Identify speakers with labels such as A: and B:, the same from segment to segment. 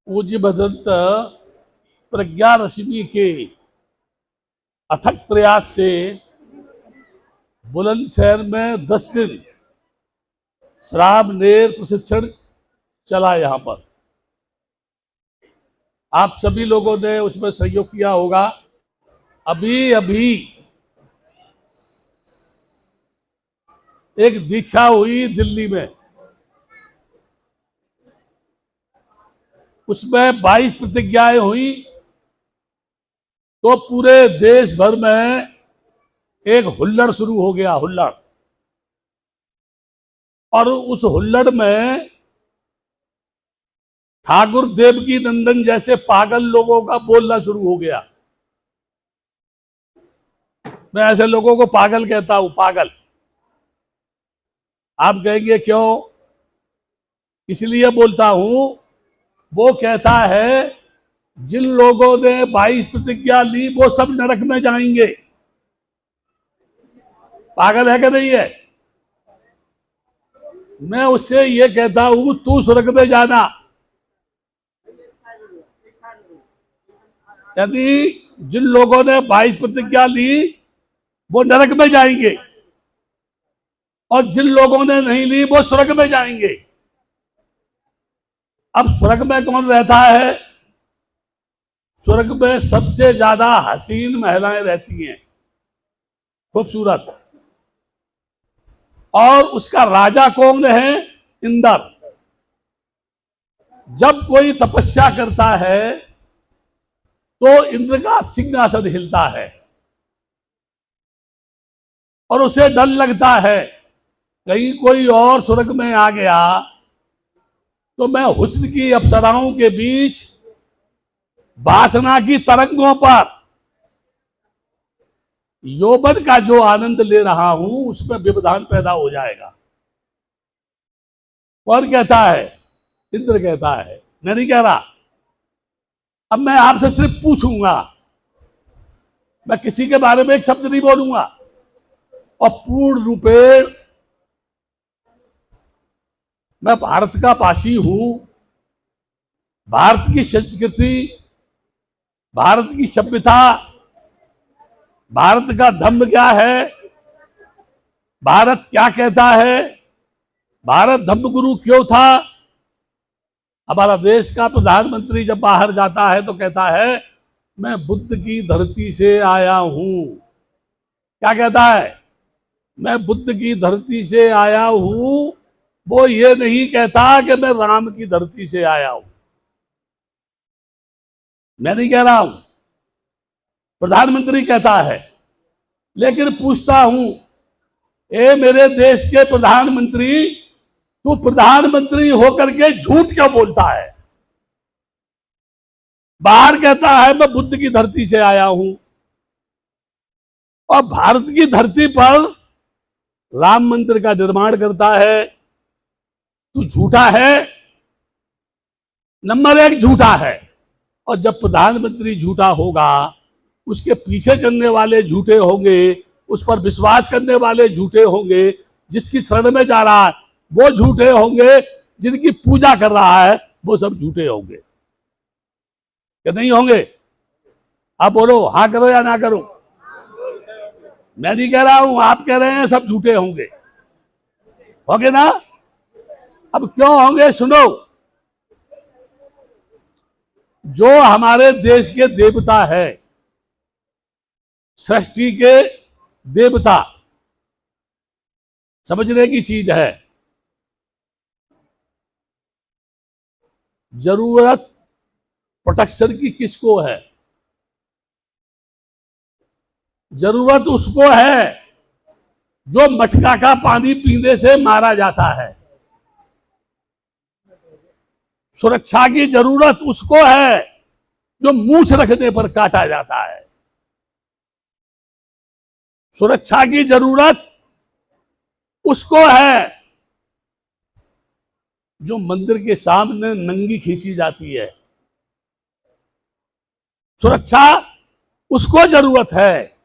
A: पूज्य भदंत प्रज्ञा रश्मि के अथक प्रयास से बुलंदशहर में 10 दिन श्राव नेर प्रशिक्षण चला। यहाँ पर आप सभी लोगों ने उसमें सहयोग किया होगा। अभी अभी एक दीक्षा हुई दिल्ली में, उसमें 22 प्रतिज्ञाएं हुई, तो पूरे देश भर में एक हुल्लड़ शुरू हो गया, हुल्लड़। और उस हुल्लड़ में ठाकुर देवकी नंदन जैसे पागल लोगों का बोलना शुरू हो गया। मैं ऐसे लोगों को पागल कहता हूं, पागल। आप कहेंगे क्यों? इसलिए बोलता हूं, वो कहता है जिन लोगों ने 22 प्रतिज्ञा ली वो सब नरक में जाएंगे। पागल है कि नहीं है? मैं उससे ये कहता हूं तू स्वर्ग में जाना। यदि जिन लोगों ने 22 प्रतिज्ञा ली वो नरक में जाएंगे, और जिन लोगों ने नहीं ली वो स्वर्ग में जाएंगे। अब स्वर्ग में कौन रहता है? स्वर्ग में सबसे ज्यादा हसीन महिलाएं रहती हैं, खूबसूरत। और उसका राजा कौन है? इंद्र। जब कोई तपस्या करता है तो इंद्र का सिंहासन हिलता है और उसे डर लगता है कहीं कोई और स्वर्ग में आ गया तो मैं हुस्न की अप्सराओं के बीच वासना की तरंगों पर यौवन का जो आनंद ले रहा हूं उसमें व्यवधान पैदा हो जाएगा। कौन कहता है? इंद्र कहता है, मैं नहीं कह रहा। अब मैं आपसे सिर्फ पूछूंगा, मैं किसी के बारे में एक शब्द नहीं बोलूंगा। और पूर्ण रूपेण मैं भारत का वासी हूं। भारत की संस्कृति, भारत की सभ्यता, भारत का धर्म क्या है, भारत क्या कहता है, भारत धर्म गुरु क्यों था। हमारा देश का प्रधानमंत्री जब बाहर जाता है तो कहता है मैं बुद्ध की धरती से आया हूं। क्या कहता है? मैं बुद्ध की धरती से आया हूं। वो ये नहीं कहता कि मैं राम की धरती से आया हूं। मैं नहीं कह रहा हूं, प्रधानमंत्री कहता है। लेकिन पूछता हूं, ए मेरे देश के प्रधानमंत्री, तू प्रधानमंत्री होकर के झूठ क्यों बोलता है? बाहर कहता है मैं बुद्ध की धरती से आया हूं, और भारत की धरती पर राम मंदिर का निर्माण करता है। तू झूठा है, नंबर 1 झूठा है। और जब प्रधानमंत्री झूठा होगा, उसके पीछे चलने वाले झूठे होंगे, उस पर विश्वास करने वाले झूठे होंगे, जिसकी शरण में जा रहा है वो झूठे होंगे, जिनकी पूजा कर रहा है वो सब झूठे होंगे। क्या नहीं होंगे? आप बोलो, हाँ करो या ना करो। मैं नहीं कह रहा हूं, आप कह रहे हैं सब झूठे होंगे। होंगे ना? अब क्यों होंगे सुनो। जो हमारे देश के देवता है, सृष्टि के देवता, समझने की चीज है। जरूरत प्रोटेक्शन की किसको है? जरूरत उसको है जो मटका का पानी पीने से मारा जाता है। सुरक्षा की जरूरत उसको है जो मूंछ रखने पर काटा जाता है। सुरक्षा की जरूरत उसको है जो मंदिर के सामने नंगी खींची जाती है। सुरक्षा उसको जरूरत है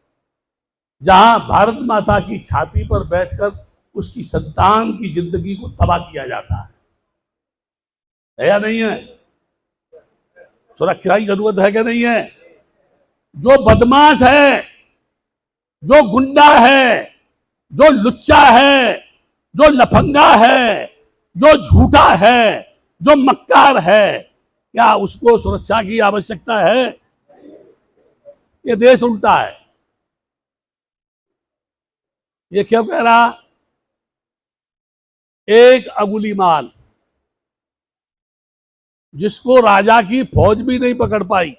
A: जहां भारत माता की छाती पर बैठकर उसकी संतान की जिंदगी को तबाह किया जाता है या नहीं है? सुरक्षा की जरूरत है कि नहीं है? जो बदमाश है, जो गुंडा है, जो लुच्चा है, जो लफंगा है, जो झूठा है, जो मक्कार है, क्या उसको सुरक्षा की आवश्यकता है? ये देश उल्टा है। ये क्यों कह रहा? एक अंगुलीमाल जिसको राजा की फौज भी नहीं पकड़ पाई,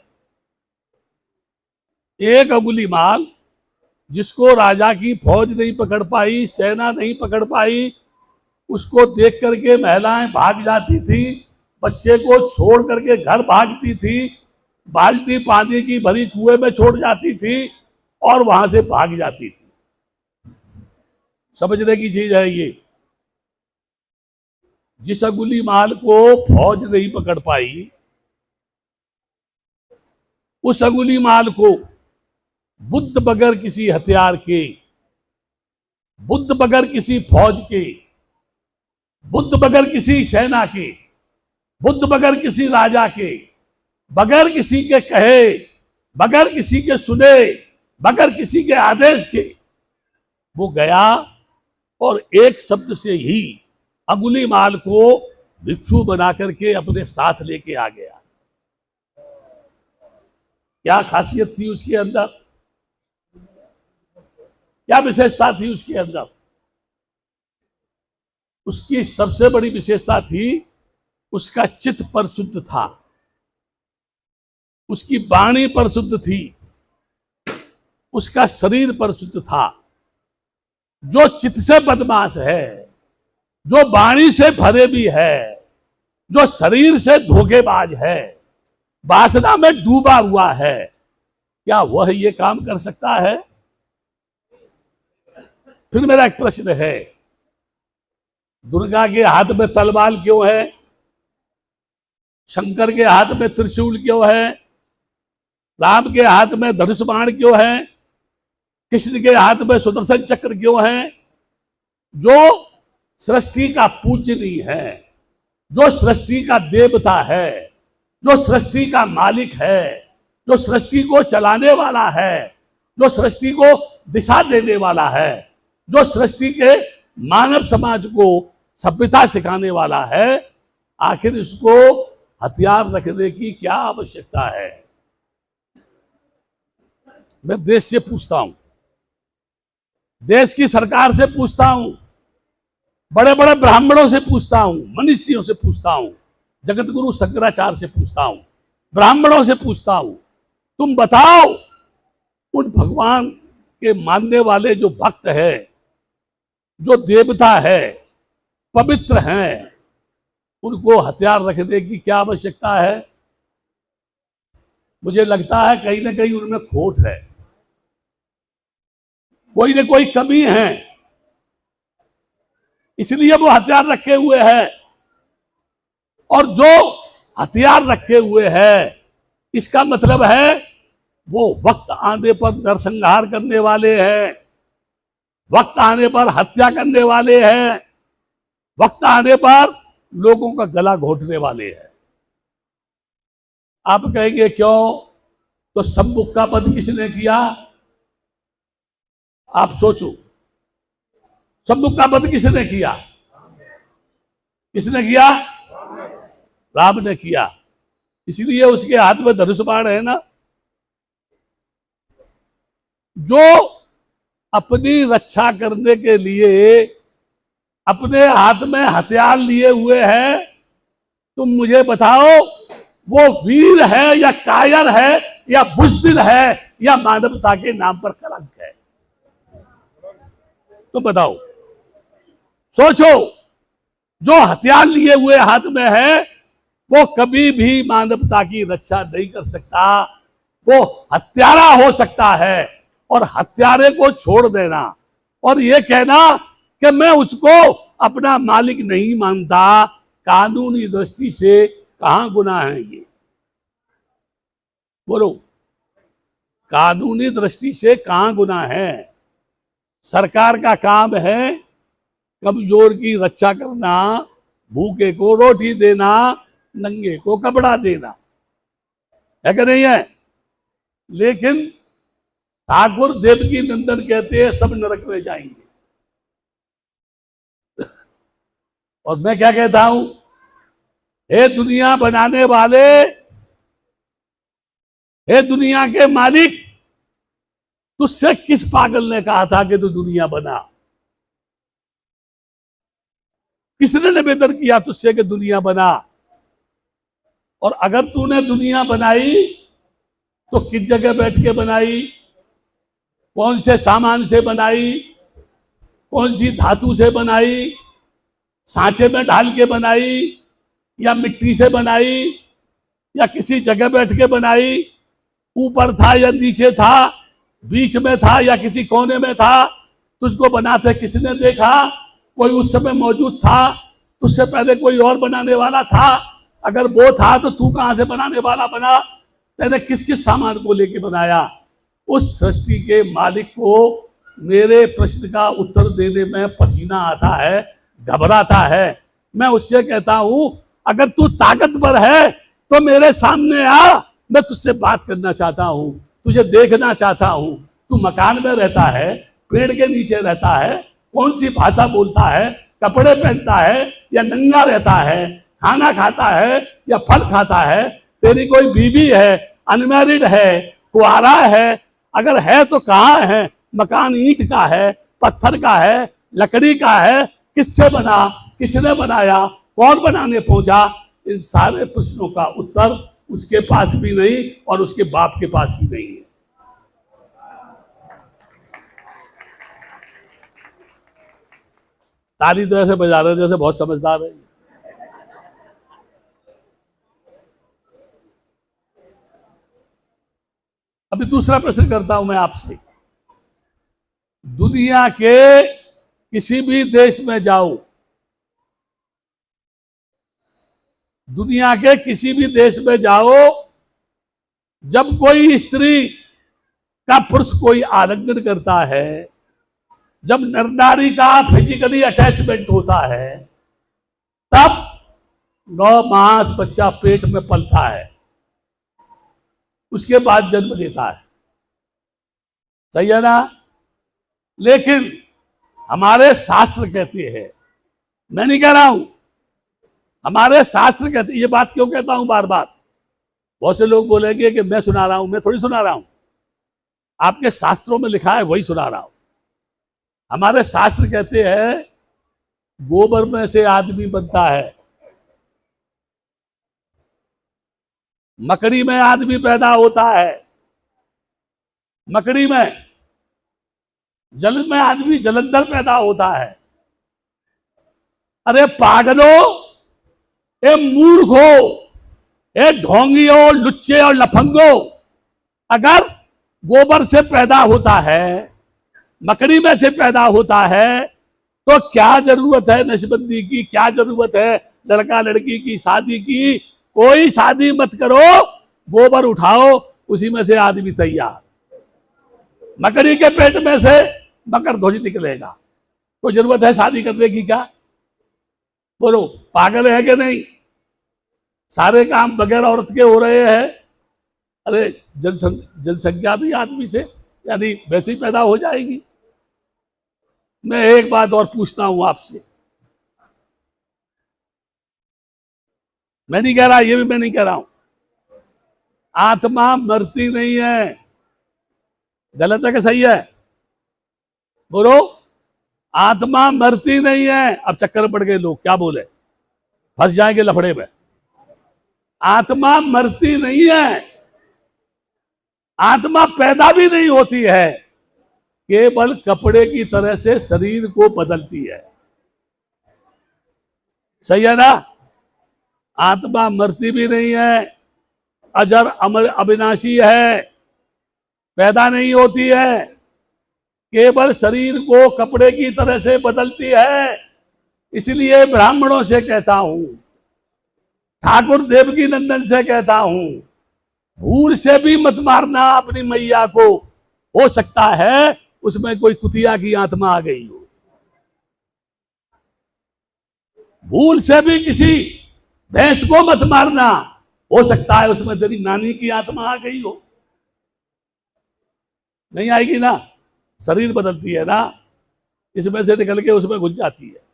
A: एक अंगुलीमाल जिसको राजा की फौज नहीं पकड़ पाई, सेना नहीं पकड़ पाई, उसको देख करके महिलाएं भाग जाती थी, बच्चे को छोड़ करके घर भागती थी, बाल्टी पानी की भरी कुएं में छोड़ जाती थी और वहां से भाग जाती थी। समझने की चीज है ये। जिस अंगुलीमाल को फौज नहीं पकड़ पाई, उस अंगुलीमाल को बुद्ध बगैर किसी हथियार के, बुद्ध बगैर किसी फौज के, बुद्ध बगैर किसी सेना के, बुद्ध बगैर किसी राजा के, बगैर किसी के कहे, बगैर किसी के सुने, बगैर किसी के आदेश के वो गया और एक शब्द से ही अंगुलीमाल को भिक्षु बना करके अपने साथ लेके आ गया। क्या खासियत थी उसके अंदर? क्या विशेषता थी उसके अंदर? उसकी सबसे बड़ी विशेषता थी उसका चित्त परिशुद्ध था, उसकी वाणी परिशुद्ध थी, उसका शरीर परिशुद्ध था। जो चित्त से बदमाश है, जो वाणी से फरेबी है, जो शरीर से धोखेबाज है, वासना में डूबा हुआ है, क्या वह ये काम कर सकता है? फिर मेरा एक प्रश्न है, दुर्गा के हाथ में तलवार क्यों है? शंकर के हाथ में त्रिशूल क्यों है? राम के हाथ में धनुष बाण क्यों है? कृष्ण के हाथ में सुदर्शन चक्र क्यों है? जो सृष्टि का पूजनीय है, जो सृष्टि का देवता है, जो सृष्टि का मालिक है, जो सृष्टि को चलाने वाला है, जो सृष्टि को दिशा देने वाला है, जो सृष्टि के मानव समाज को सभ्यता सिखाने वाला है, आखिर इसको हथियार रखने की क्या आवश्यकता है? मैं देश से पूछता हूं, देश की सरकार से पूछता हूं, बड़े बड़े ब्राह्मणों से पूछता हूं, मनीषियों से पूछता हूं, जगत गुरु शंकराचार्य से पूछता हूं, ब्राह्मणों से पूछता हूं, तुम बताओ उन भगवान के मानने वाले जो भक्त है, जो देवता है, पवित्र हैं, उनको हथियार रखने की क्या आवश्यकता है? मुझे लगता है कहीं ना कहीं उनमें खोट है, कोई ना कोई कमी है, इसलिए वो हथियार रखे हुए हैं। और जो हथियार रखे हुए हैं, इसका मतलब है वो वक्त आने पर नरसंहार करने वाले हैं, वक्त आने पर हत्या करने वाले हैं, वक्त आने पर लोगों का गला घोटने वाले हैं। आप कहेंगे क्यों? तो सम्मुख का वध किसने किया? आप सोचो, सम्मुख का वध किसने किया? किसने किया? राम ने किया, इसलिए उसके हाथ में धनुष बाण है ना। जो अपनी रक्षा करने के लिए अपने हाथ में हथियार लिए हुए हैं, तुम मुझे बताओ वो वीर है या कायर है या बुज़दिल है या मानवता के नाम पर कलंक है? तो बताओ, सोचो। जो हथियार लिए हुए हाथ में है वो कभी भी मानवता की रक्षा नहीं कर सकता, वो हत्यारा हो सकता है। और हत्यारे को छोड़ देना और ये कहना कि मैं उसको अपना मालिक नहीं मानता, कानूनी दृष्टि से कहां गुनाह है ये? बोलो, कानूनी दृष्टि से कहां गुनाह है? सरकार का काम है कमजोर की रक्षा करना, भूखे को रोटी देना, नंगे को कपड़ा देना, है कि नहीं है? लेकिन ठाकुर देवकी नंदन कहते हैं सब नरक में जाएंगे। और मैं क्या कहता हूं, हे दुनिया बनाने वाले, हे दुनिया के मालिक, तुझसे किस पागल ने कहा था कि तू दुनिया बना? किसने निवेदन किया तुझसे कि दुनिया बना? और अगर तूने दुनिया बनाई तो किस जगह बैठ के बनाई, कौन से सामान से बनाई, कौन सी धातु से बनाई, सांचे में डाल के बनाई या मिट्टी से बनाई या किसी जगह बैठ के बनाई, ऊपर था या नीचे था, बीच में था या किसी कोने में था? तुझको बनाते किसने देखा? कोई उस समय मौजूद था? तुझसे पहले कोई और बनाने वाला था? अगर वो था तो तू कहां से बनाने वाला बना? तेने किस किस सामान को लेके बनाया? उस सृष्टि के मालिक को मेरे प्रश्न का उत्तर देने में पसीना आता है, घबराता है। मैं उससे कहता हूं, अगर तू ताकतवर है तो मेरे सामने आ, मैं तुझसे बात करना चाहता हूं, तुझे देखना चाहता हूं। तू मकान में रहता है, पेड़ के नीचे रहता है, कौन सी भाषा बोलता है, कपड़े पहनता है या नंगा रहता है, खाना खाता है या फल खाता है, तेरी कोई बीवी है, अनमैरिड है, कुआरा है? अगर है तो कहाँ है? मकान ईंट का है, पत्थर का है, लकड़ी का है? किससे बना, किसने बनाया, कौन बनाने पहुंचा? इन सारे प्रश्नों का उत्तर उसके पास भी नहीं और उसके बाप के पास भी नहीं है। ताली तो ऐसे बजा रहे जैसे बहुत समझदार है। अभी दूसरा प्रश्न करता हूं मैं आपसे। दुनिया के किसी भी देश में जाओ, दुनिया के किसी भी देश में जाओ, जब कोई स्त्री का पुरुष कोई आलिंगन करता है, जब नर नारी का फिजिकली अटैचमेंट होता है, तब 9 मास बच्चा पेट में पलता है, उसके बाद जन्म लेता है। सही है ना? लेकिन हमारे शास्त्र कहते हैं, मैं नहीं कह रहा हूं, हमारे शास्त्र कहते हैं। ये बात क्यों कहता हूं बार बार? बहुत से लोग बोलेंगे कि मैं सुना रहा हूं। मैं थोड़ी सुना रहा हूं, आपके शास्त्रों में लिखा है वही सुना रहा हूं। हमारे शास्त्र कहते हैं गोबर में से आदमी बनता है, मकड़ी में आदमी पैदा होता है, मकड़ी में, जल में आदमी जलंधर पैदा होता है। अरे पागलो, ए मूर्खो, ए ढोंगियो, लुच्चे और लफंगो, अगर गोबर से पैदा होता है, मकड़ी में से पैदा होता है, तो क्या जरूरत है नशबंदी की? क्या जरूरत है लड़का लड़की की शादी की? कोई शादी मत करो, गोबर उठाओ, उसी में से आदमी तैयार। मकड़ी के पेट में से मकर ध्वज निकलेगा। कोई जरूरत है शादी करने की क्या? बोलो, पागल है कि नहीं? सारे काम बगैर औरत के हो रहे हैं। अरे जनसंख्या भी आदमी से यानी वैसे ही पैदा हो जाएगी। मैं एक बात और पूछता हूं आपसे, मैं नहीं कह रहा, ये भी मैं नहीं कह रहा हूं, आत्मा मरती नहीं है। गलत है कि सही है? बोलो, आत्मा मरती नहीं है। अब चक्कर पड़ गए लोग, क्या बोले, फंस जाएंगे लफड़े में। आत्मा मरती नहीं है, आत्मा पैदा भी नहीं होती है, केवल कपड़े की तरह से शरीर को बदलती है। सही है ना? आत्मा मरती भी नहीं है, अजर अमर अविनाशी है, पैदा नहीं होती है, केवल शरीर को कपड़े की तरह से बदलती है। इसलिए ब्राह्मणों से कहता हूं, ठाकुर देवकी नंदन से कहता हूं, भूल से भी मत मारना अपनी मैया को। हो सकता है उसमें कोई कुतिया की आत्मा आ गई हो। भूल से भी किसी भैंस को मत मारना, हो सकता है उसमें तेरी नानी की आत्मा आ गई हो। नहीं आएगी ना, शरीर बदलती है ना, इसमें से निकल के उसमें घुस जाती है।